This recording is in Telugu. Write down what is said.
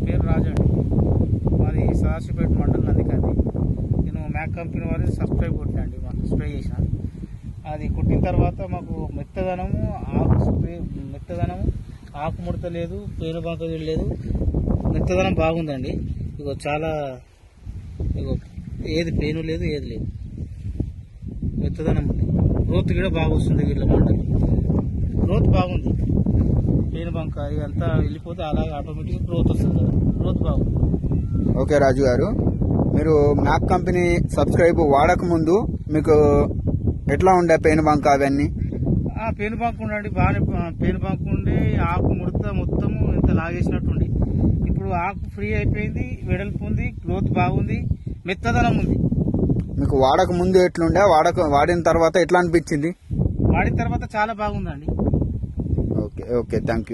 పేరు రాజు అండి. మాది సదాశివపేట మండలం నందికంది. నేను మ్యాక్ కంపెనీ వారి సబ్స్క్రైబ్ కొట్టానండి, మాకు స్ప్రే చేసిన. అది కొట్టిన తర్వాత మాకు మెత్తదనము ఆకు ముడత లేదు, పేను బంక లేదు, మెత్తదనం బాగుందండి. ఇగో చాలా ఏది పేను లేదు, ఏది లేదు, మెత్తదనం ఉంది. గ్రోత్ కూడా బాగా వస్తుంది, వీళ్ళ మండలి గ్రోత్ బాగుంది. పేను బంక ఇదంతా వెళ్ళిపోతే అలాగే ఆటోమేటిక్గా గ్రోత్ వస్తుంది కదా, గ్రోత్ బాగుంది. ఓకే రాజు గారు, మీరు మ్యాక్ కంపెనీ సబ్స్క్రైబ్ వాడక ముందు మీకు ఎట్లా ఉండే పేను బంక అవన్నీ? పేను బంక ఉండండి, బాగానే పేను బంక ఉండి ఆకు ముడత మొత్తము ఇంత లాగేసినట్టుండి. ఇప్పుడు ఆకు ఫ్రీ అయిపోయింది, వెడల్పు ఉంది, గ్రోత్ బాగుంది, మెత్తదనం ఉంది. మీకు వాడక ముందు ఎట్లుండే, వాడిన తర్వాత ఎట్లా అనిపించింది? వాడిన తర్వాత చాలా బాగుందండి. Okay, thank you.